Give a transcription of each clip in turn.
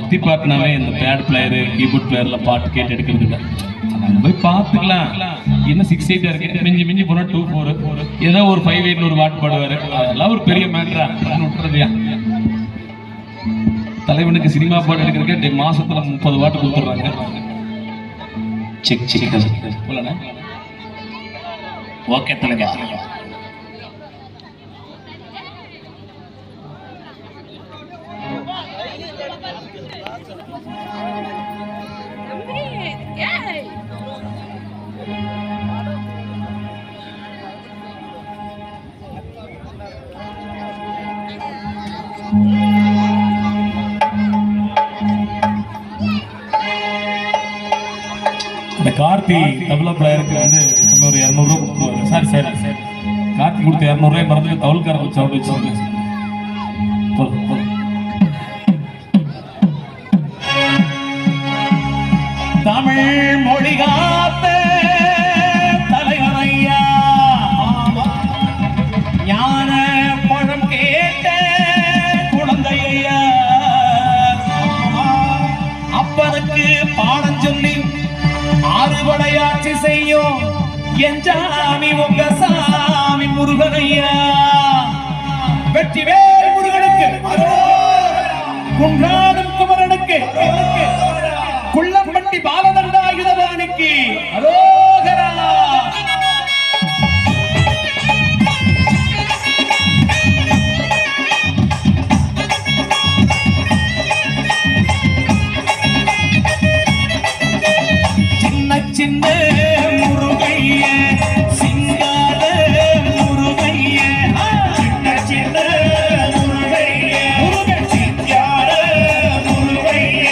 பக்தி பாட்டுனாவே இந்த bad player keyboard பிளேயர்ல பாட்டு கேட்டு எடுக்கிறது இல்லை. போய் பார்த்துக்கலாம். இன்னும் 6-8 இருக்கு, மிஞ்சி மிஞ்சி போனா 2-4 ஏதோ ஒரு 5-8 ஒரு பாட்டு பாடுவாரு. அதெல்லாம் ஒரு பெரிய மேட்டரா விட்டுறதையா? தலைவனுக்கு சினிமா பாட்டு எடுக்கிறதுக்கே மாசத்துல 30 பாட்டு கொடுத்துட்றாங்க. ஓகே தலைவா. இந்த கார்த்தி தபலா பிளேயருக்கு வந்து ஒரு 200 ரூபா கொடுத்துருவாரு. சாரி சார், கார்த்தி கொடுத்த 200 ரூபாய் மறந்துட்டு தவல்கார சவுண்ட் வச்சு தமிழ் மொழி காத்த தலைவர் ஐயா, ஞான பழம் கேட்ட குழந்தை ஐயா, அப்பனுக்கு பாடம் சொல்லி ஆறுபடையாட்சி செய்யும் என் சாமி உங்க சாமி முருகனையா. வெற்றிவேல் முருகனுக்கு, குன்றாடும் குமரனுக்கு, குள்ளம்பட்டி பாலதண்டாயுதவாணிக்கு அரோகரா. சின்ன முருகைய சிங்கார முருகைய, சின்ன சின்ன முருகைய முருகன் சிங்கார முருகைய,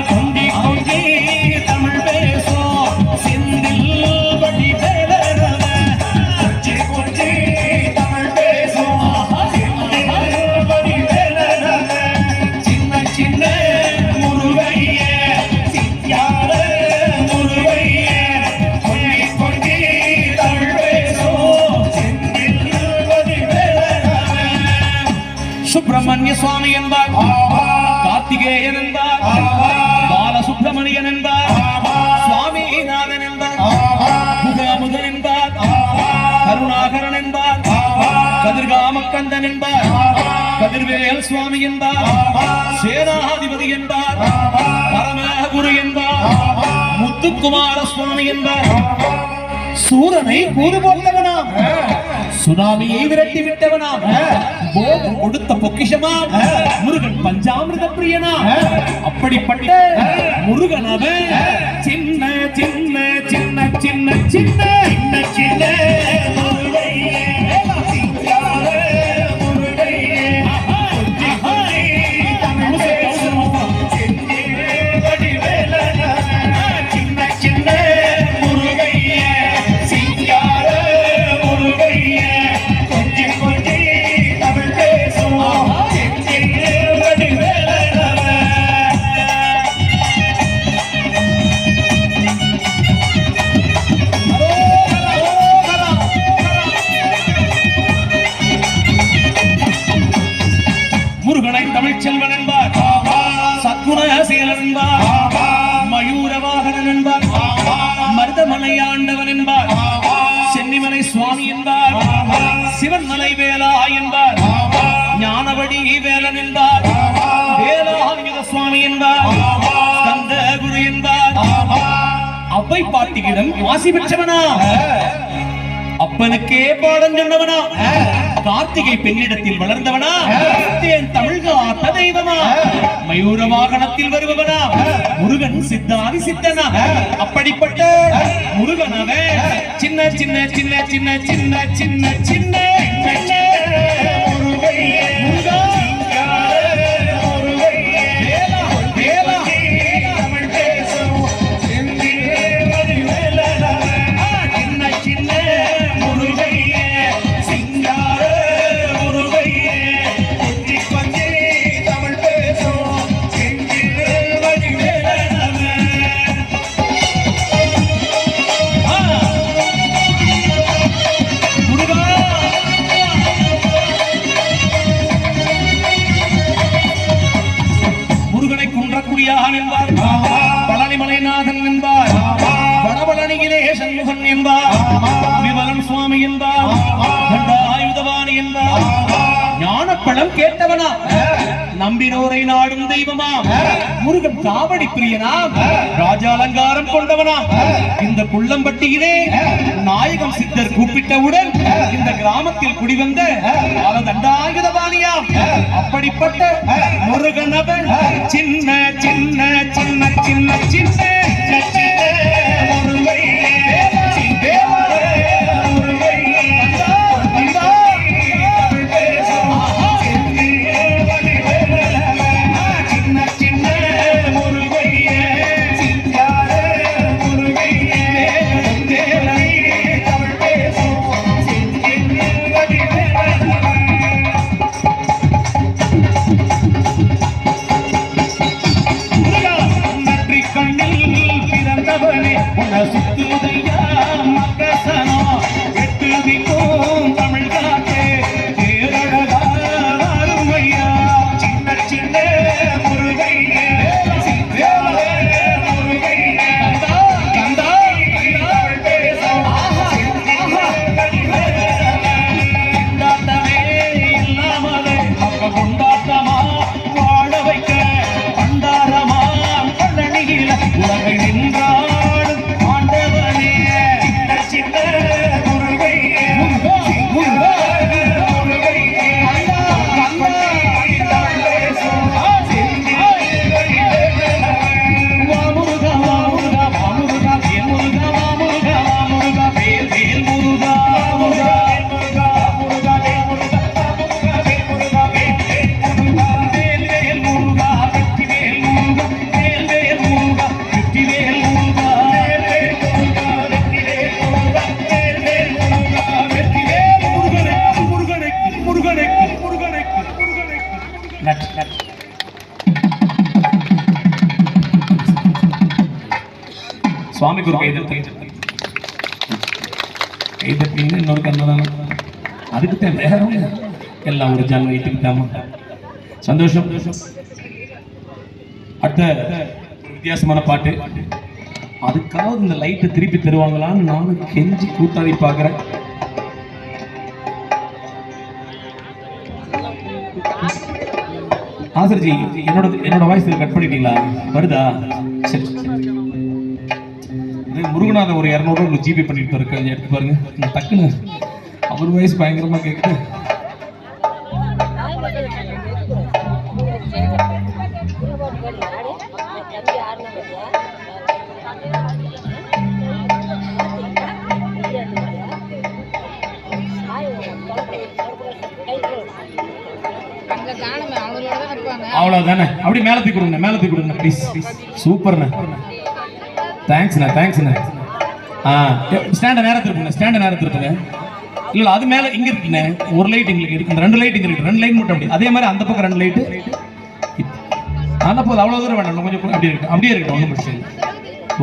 கொண்டி கொண்டி தமிழ் பேசும் செந்தில் வழி பேரவ, கொஞ்சி கொஞ்சி தமிழ் பேசும் செந்தில் வழி பேரவ, சின்ன சின்ன முருகைய சிங்கார சுப்பிரமணிய சுவாமி என்பார், கார்த்திகேயன் என்பார், பாலசுப்பிரமணியன் என்பார், சுவாமிநாதன் என்பார், முகமுதன் என்பார், கருணாகரன் என்பார், கதிர்காமக்கந்தன் என்பார், கதிர்வேல் சுவாமி என்பார், சேனாதிபதி என்பார், பரமகுரு என்பார், முத்துக்குமார சுவாமி என்பார், சூரனை கூறு போட்டவனாம், சுனாமியை விரட்டி விட்டவனாம், போகம் கொடுத்த பொக்கிஷமாம், முருகன் பஞ்சாமிர்த பிரியனா. அப்படிப்பட்ட முருகன் அவன் சின்ன சின்ன சின்ன சின்ன சின்ன சின்ன சின்ன செல்வன் என்பார், சத்குணசீலன் என்பார், மயூரவாகனன் என்பார், மருதமலை ஆண்டவன் என்பார், சென்னிமலை சுவாமி என்பார், சிவன்மலை வேலா என்பார், ஞானவடி வேலன் என்பார், வேலாயுத சுவாமி என்பார், ஸ்கந்த குரு என்பார், அவ்வை பாட்டியிடம் வாசி பெற்றவனா, அப்பனுக்கே பாடம் சொன்னவனா, கார்த்திகை பெண்ணிடத்தில் வளர்ந்தவனா, தமிழ்காத்த தெய்வமா, மயூர வாகனத்தில் வருபவனா, முருகன் சித்தாதி சித்தனா. அப்படிப்பட்ட முருகனவே சின்ன சின்ன சின்ன சின்ன சின்ன சின்ன சின்ன வரம் கேட்டவனா, நம்பினோரை நாடும் தெய்வமா, முருகன் காவடி பிரியனா, ராஜ அலங்காரம் கொண்டவனா, இந்த குள்ளம்பட்டியிலே நாயகம் சித்தர் கூப்பிட்டவுடன் இந்த கிராமத்தில் குடிவந்த தண்டாயுதபாணியா, அப்படிப்பட்ட முருகனவன் சின்ன சின்ன சின்ன சின்ன சின்ன சுவாமிக்கு ஒரு கைதட்டி இன்னொரு கண்ணதான அதுக்கு வேற எல்லாம் ஒரு ஜான் வைத்துக்கிட்டாமா சந்தோஷம். அடுத்த வித்தியாசமான பாட்டு, அதுக்காவது இந்த லைட்டை திருப்பி தருவாங்களான்னு நானும் கெஞ்சி கூத்தாடி பார்க்குறேன். ஆசர்ஜி என்னோட வாய்ஸ் கட் பண்ணிட்டீங்களா? வருதா? சரி, முருகநாத ஒரு 200 ரூபா ஜிபே பண்ணிட்டு இருக்க, எடுத்து பாருங்க. டக்குன்னு அவர் வயசு பயங்கரமா கேக்குது. அவ்வளவுதானே, அப்படி மேல தூக்கி கொடுங்க ப்ளீஸ். சூப்பர்ண்ணே, தேங்க்ஸ்ண்ணே. ஸ்டாண்ட நேரத்தில் இருப்பேங்க. இல்ல அது மேல இங்க இருக்குண்ணே, ஒரு லைட் எங்களுக்கு இருக்கு, 2 லைட் இங்க இருக்கு, 2 லைட் மட்டும் அப்படி. அதே மாதிரி அந்த பக்கம் 2 லைட்டு. போது அவ்வளவு தூரம் வேண்டாம், கொஞ்சம் அப்படியே இருக்கட்டும், ஒன்றும் பிரச்சனை இல்லை.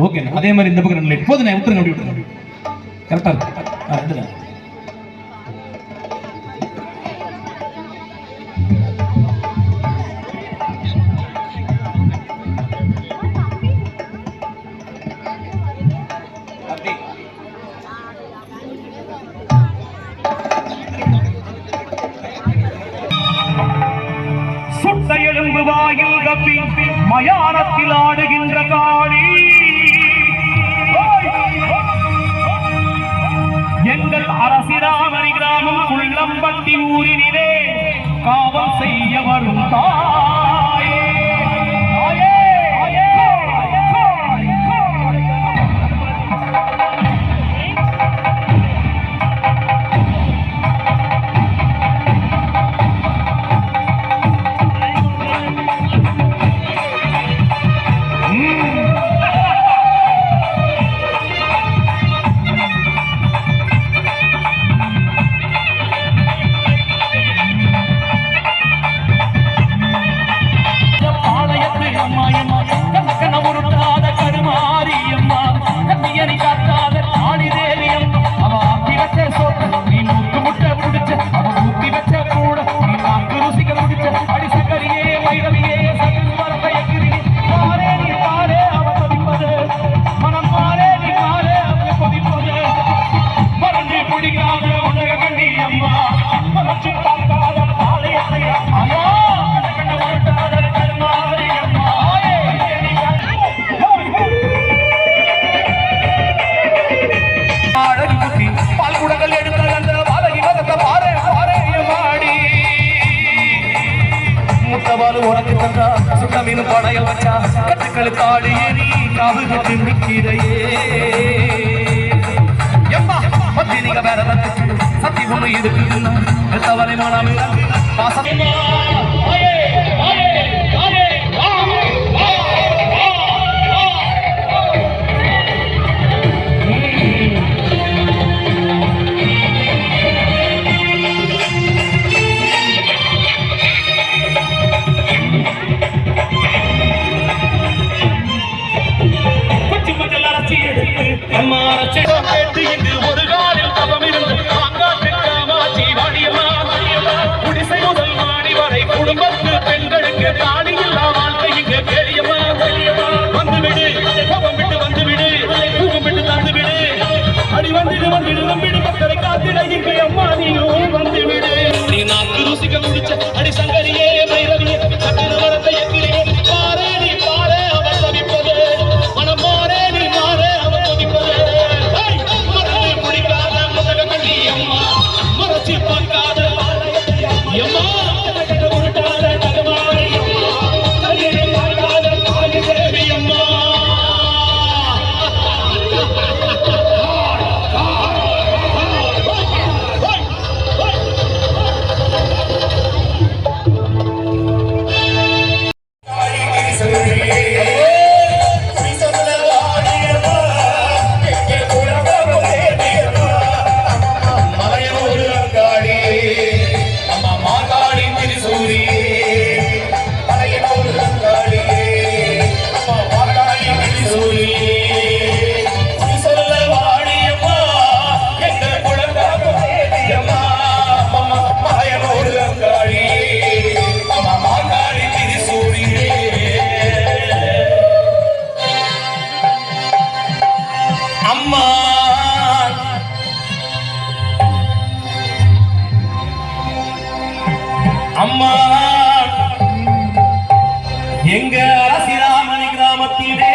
ஓகேண்ணே, அதே மாதிரி இந்த பக்கம் 2 லைட் போதுண்ணே, விட்டுருங்க. கரெக்டா இருக்கு. 2 தான். எலும்பு வாயில் கப்பி மயானத்தில் ஆடுகின்ற காளி, எங்கள் அரசிராமணி கிராமம் குள்ளம்பட்டி ஊரினிலே காவல் செய்ய வரும் தாயே. வளைய வச்சா கட்டுக்கள் தாடி ஏறி காவு கட்டு நிற்கிறையே எம்மா பத்தினிக வேறத்துக்கு சத்தி ஒண்ணு இருக்குதுன்னா தவறை மனம் பாசம் ஒரு காலில் தவம் இருந்து காமாட்சி வாடியம்மா குடிசை முதல் மாடி வரை குடும்பத்து பெண்களுக்கு தாடி இல்லா வாழ்க்கை இங்கு பெரியம்மா வந்துவிடு கோபம் விட்டு வந்துவிடு பூகம் விட்டு தந்துவிடு அடி வந்துடு வந்துடு நம்பிடு மக்களை காத்திட இங்கு அம்மா நீயும் வந்துவிடு நீ நாக்கு ருசிக்க முடிச்ச அடி சங்கரியே பைரவியே சட்டின வரத்தை எத்திரியே பாரு நீ பாரு அவன் தவிப்பது மனம் மாறே நீ மாறே அவன் கொதிப்பது மறந்து பிடிக்காத முதல கண்ணி அம்மா மறைச்சு பார்க்காத அம்மா உருட்டாத தகமாரி அம்மா கையை பார்க்காத பாலி தேவி அம்மா அம்மா எங்க அரசிராமணி கிராமத்திலே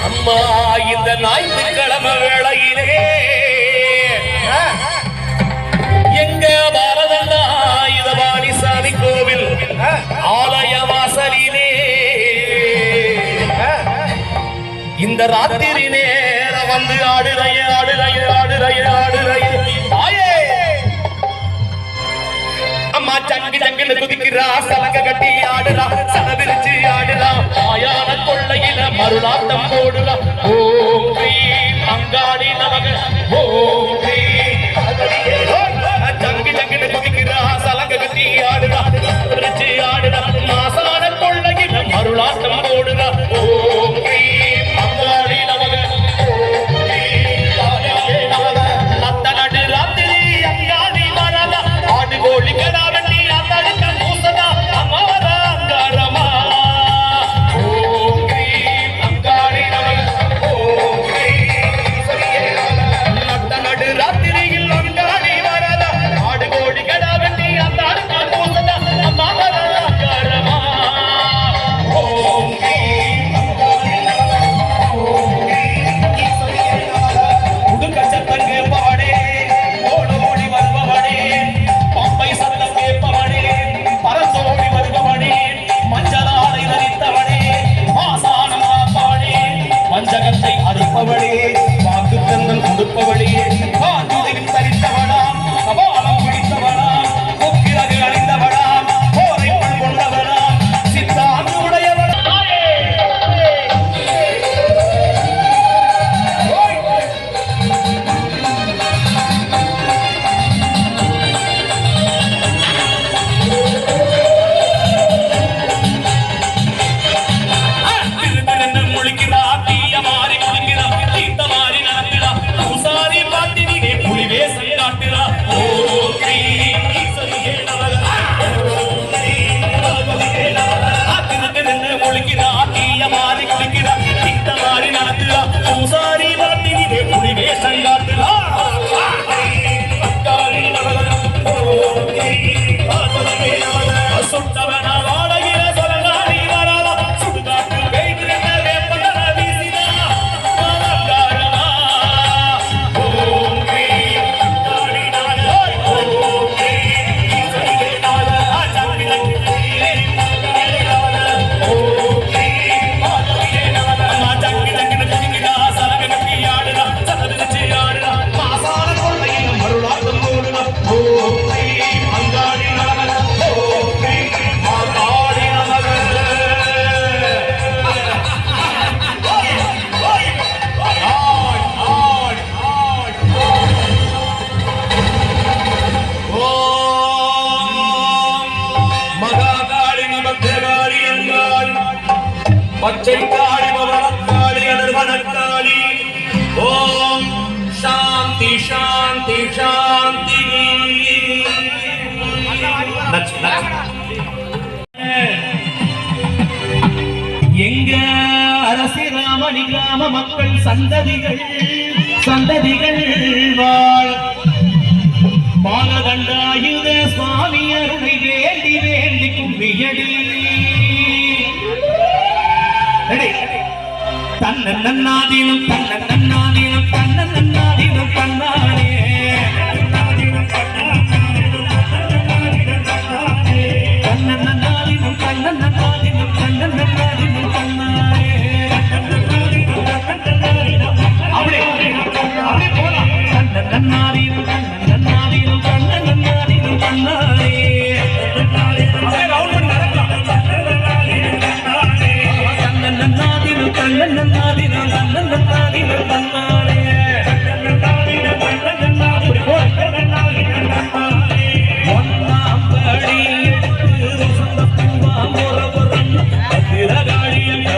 அம்மா இந்த ஞாயிற்றுக்கிழமை வேளையிலே எங்க பாரதண்டா இதவாணி சாமி கோவில் ஆலய வாசலிலே இந்த ராத்திரி நேரம் வந்து ஆடுறைய ஆடுறைய ஆடுறைய ஆடுறைய அம்மா சங்கு சங்குன்னு குதிக்கிறா சலங்க கட்டி ஆடுறா சலவிரிச்சு ஆடுறா மாயான கொள்ளையில மருளாட்டம் போடுறா ஓம் ஸ்ரீம் அங்காடி நமக ஓம் ஸ்ரீம் சங்கு சங்குன்னு குதிக்கிறா சலங்க கட்டி ஆடுறா சலவிரிச்சு ஆடுறா மாசான கொள்ளையில மருளாட்டம் போடுறா ஓம் ஸ்ரீம் அங்காடி நமக கோழி கடா வெட்டி அந்தடுக்க பூசதா அமர அங்காரமா ஓம் ஸ்ரீம் அங்காரி நமக ஓம் ஸ்ரீம் நட்ட நடு ராத்திரி காளி பவனக்காளி அனுர்வனக்காளி ஓம் சாந்தி சாந்தி சாந்தி எங்க அரசி ராமணி கிராம மக்கள் சந்ததிகள் வாழ் பாலகண்டாயுத சுவாமி அருளை வேண்டி வேண்டி கும்பியடி தன்னன்னாதீனம் தன்னன்னாதீனம் தன்னன்னாதீனம் தன்னாரே தன்னன்னாதீனம் தன்னன்னாதீனம் தன்னன்னாதீனம் தன்னாரே அப்படியே அப்படியே போலாம் தன்னன்னாதீனம் தன்னன்னாதீனம் தன்னன்னாதீனம் தன்னாரே அப்படியே ரவுண்ட் பண்ணி நடக்கலாம் தன்னன்னாதீனம் தன்னன்னாதீனம் தன்னன்னாதீனம் தன்னாரே அப்படி போ ஒன்னாம் படி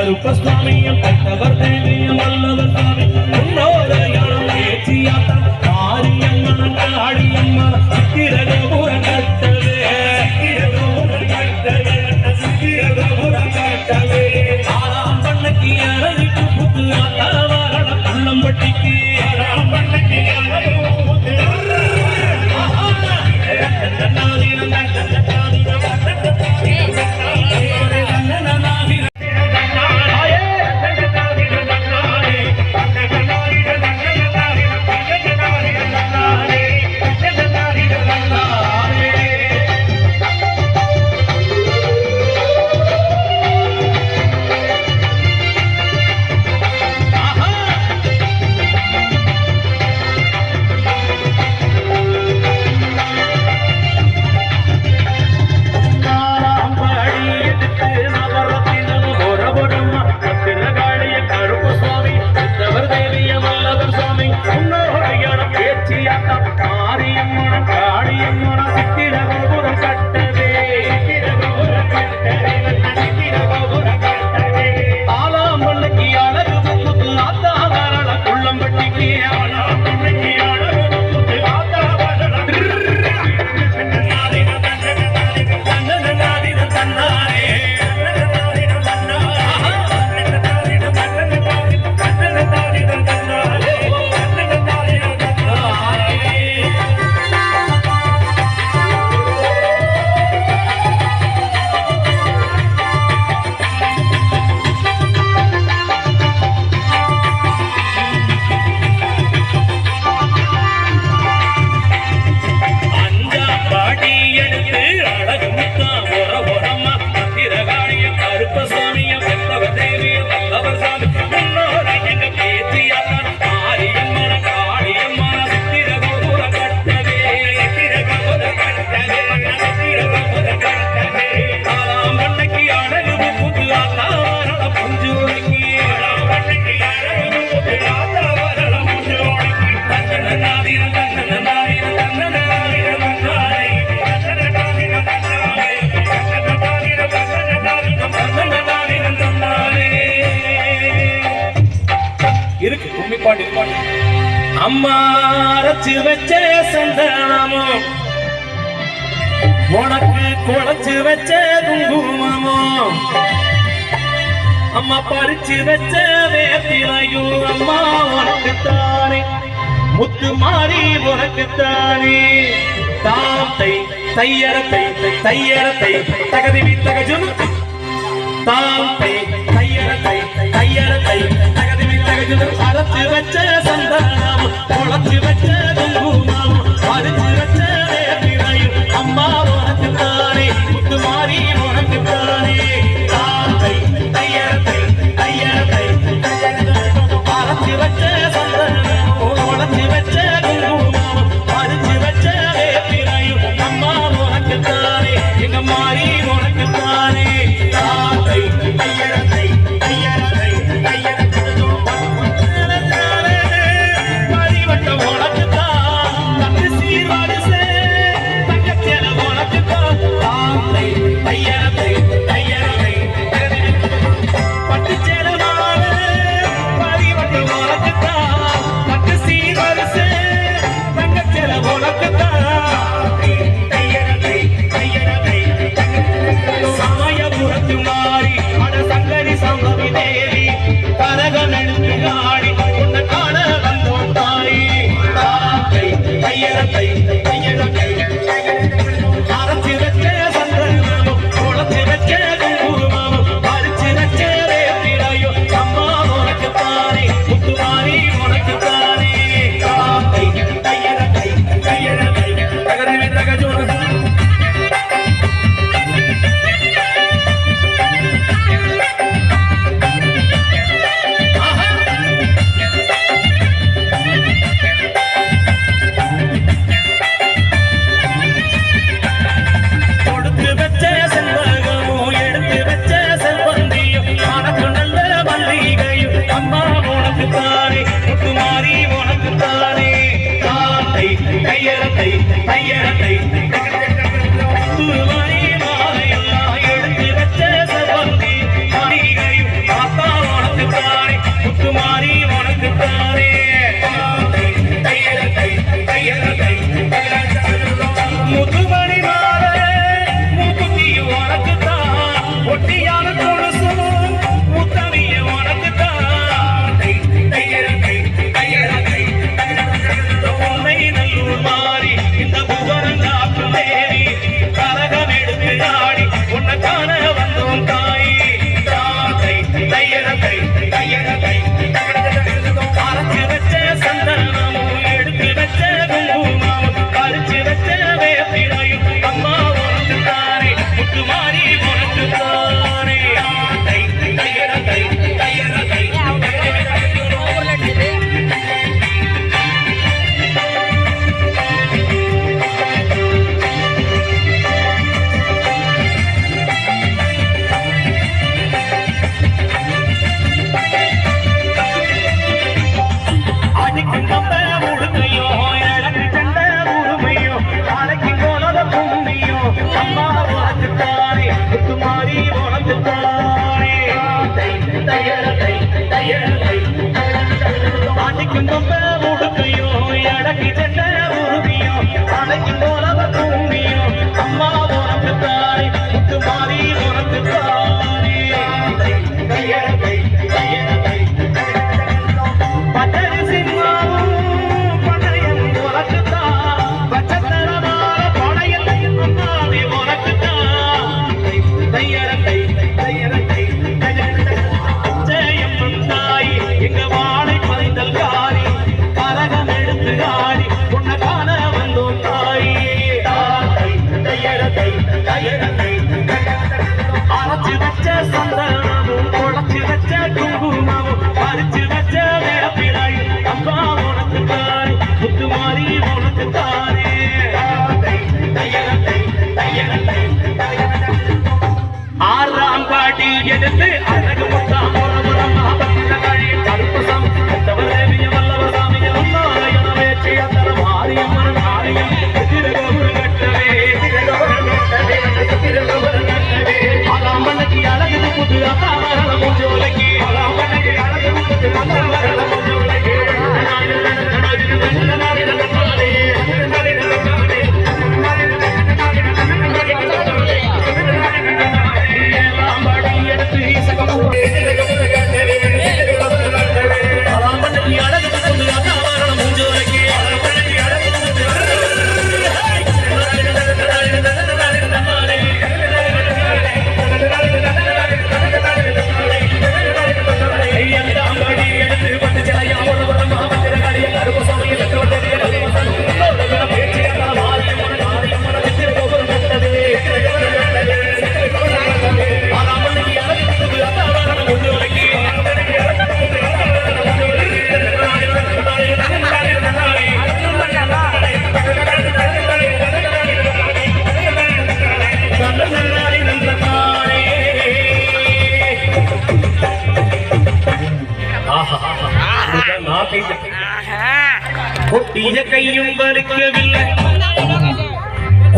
கருப்பசுவாமியம் கட்டவர் தேவியம் வல்லவர் சாமி உன்னோரையாளம் ஏற்றியாட்டம் மாரியம்மன் காளியம்மன் சித்திரகோபுரம் கட்டவே ஆறாம் பண்ணைக்கு அழகுக்கு புத்து ஆத்தாவாரண புள்ளம்பட்டிக்கு அம்மா அரைச்சு வச்ச சந்தனமோ உனக்கு குழைச்சு வச்ச குங்குமமோ அம்மா பறிச்சு வச்ச வேப்பிலையும் அம்மா உனக்குத்தானே முத்து மாறி உனக்குத்தானே தாத்தை தையரத்தை தையரத்தை தகதிவி தகஜும் தாத்தை தையரத்தை தையரத்தை தகதிவி தகஜும் அரைச்சு வச்ச சந்தனமோ குழைச்சு வச்ச குங்குமமோ பறிச்சு வச்ச வேப்பிலையும் அம்மா உனக்குத்தானே முத்து மாறி உனக்குத்தானே தாத்தை தையரத்தை தையரத்தை அரைச்சு வச்ச சந்தனமோ உழைச்சு வச்ச குங்குமமோ பறிச்சு வச்ச வேப்பிலையும் அம்மா உனக்குத்தானே எங்க மாறி உனக்குத்தானே தாத்தை தையரத்தை எடுத்து அழகு முத்தாம் கருப்பசம் வல்லவ சாமிய வேற்றிய தர மாரியம்மன் ஆலயம் கட்டவே அலாமண்ணுக்கு அழகு புது அதாமரண மூஞ்சோலைக்கு அலாமண்ணுக்கு அழகு புது அதாமரண மூஞ்சோலைக்கு கொட்டிய கையும் வலிக்கவில்லை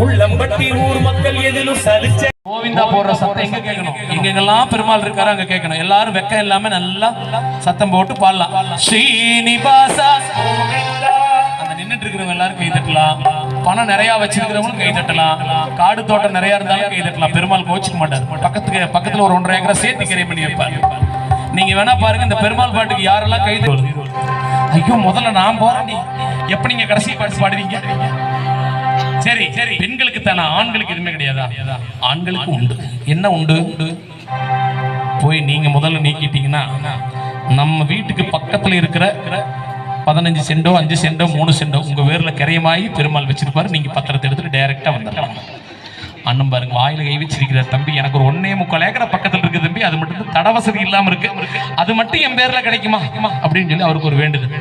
உள்ளம்பட்டி ஊர் மக்கள் எதிலும் சலிச்ச கோவிந்தா போடுற சத்தம் எங்க கேட்கணும்? எங்கெல்லாம் பெருமாள் இருக்காரு அங்க கேட்கணும். எல்லாரும் வெக்கம் இல்லாம நல்லா சத்தம் போட்டு பாடலாம். ஸ்ரீனிவாசா அந்த நின்னுட்டு இருக்கிறவங்க எல்லாரும் கை தட்டலாம். பணம் நிறைய வச்சிருக்கிறவங்களும் கை தட்டலாம். காடு தோட்டம் நிறைய இருந்தாலும் கை தட்டலாம். பெருமாள் கோச்சிக்க மாட்டார். பக்கத்துல ஒரு 1.5 ஏக்கரை சேர்த்து கரை பண்ணி வைப்பாரு. நீங்க வேணா பாருங்க இந்த பெருமாள் பாட்டுக்கு யாரெல்லாம் கை தட்டு. ஐயோ முதல்ல நான் போறேன், எப்ப நீங்க கடைசி பாட்டு பாடுவீங்க? சரி சரி, பெண்களுக்கு தானே, ஆண்களுக்கு எதுவுமே கிடையாதா? ஆண்களுக்கு உண்டு. என்ன உண்டு? போய் நீங்க முதல்ல நீக்கிட்டீங்கன்னா நம்ம வீட்டுக்கு பக்கத்துல இருக்கிற 15 சென்டோ 5 சென்டோ 3 சென்டோ உங்க வேர்ல கரையமாயி பெருமாள் வச்சிருப்பாரு. நீங்க பத்திரத்தை எடுத்துட்டு டைரக்டா வந்துடலாம். அண்ணன் பாருங்க வாயில கை வச்சிருக்கிறார். தம்பி எனக்கு ஒரு 1.25 ஏக்கரை பக்கத்துல இருக்கு தம்பி, அது மட்டும் தட வசதி இல்லாம இருக்கு, அது மட்டும் என் பேர்ல கிடைக்குமா அப்படின்னு சொல்லி அவருக்கு ஒரு வேண்டுதல்.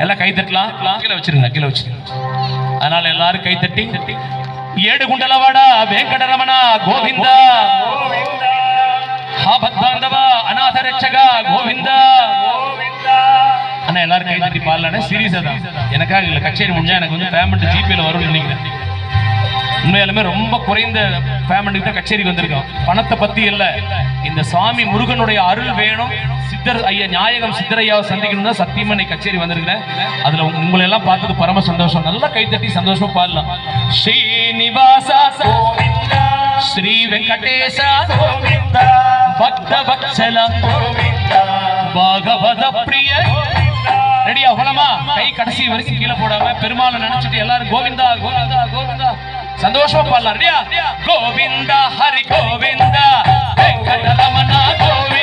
எல்லாம் கை தட்டலாம். கீழே வச்சிருங்க, கீழே வச்சிருங்க. அதனால எல்லாரும் கை தட்டி ஏடு குண்டலவாடா வெங்கடரமணா கோவிந்தா ஆபத்தாண்டவா அநாத ரட்சகா கோவிந்தா. அண்ணா எல்லாரும் கை தட்டி பாடலானே. சீரியஸா தான், எனக்காக இல்ல, கச்சேரி முடிஞ்சா எனக்கு வந்து பேமெண்ட் ஜிபேல வரும்னு நினைக்கிறேன். உண்மையாலுமே ரொம்ப குறைந்த ஃபேமிலிக்கு தான் கச்சேரிக்கு வந்திருக்கோம். பணத்தை பத்தி இல்ல, இந்த சுவாமி முருகனுடைய அருள் வேணும். சித்தர் ஐயா நாயகம் சித்தரையாவை சந்திக்கணும் தான் சத்தியமா இன்னைக்கு கச்சேரி வந்திருக்கிறேன். அதுல உங்களை எல்லாம் பார்த்தது பரம சந்தோஷம். நல்லா கைத்தட்டி சந்தோஷமா பாடலாம். ஸ்ரீனிவாசா கோவிந்தா, ஸ்ரீ வெங்கடேசா கோவிந்தா, பக்த வத்சல கோவிந்தா, பாகவத பிரிய. ரெடியா போலாமா? கை கடைசி வரைக்கும் கீழே போடாம பெருமாளை நினைச்சிட்டு எல்லாரும் கோவிந்தா கோவிந்தா கோவிந்தா சந்தோஷமா பாடலாம். ரெடியா? கோவிந்தா ஹரி கோவிந்தா வெங்கடரமணா கோவிந்தா.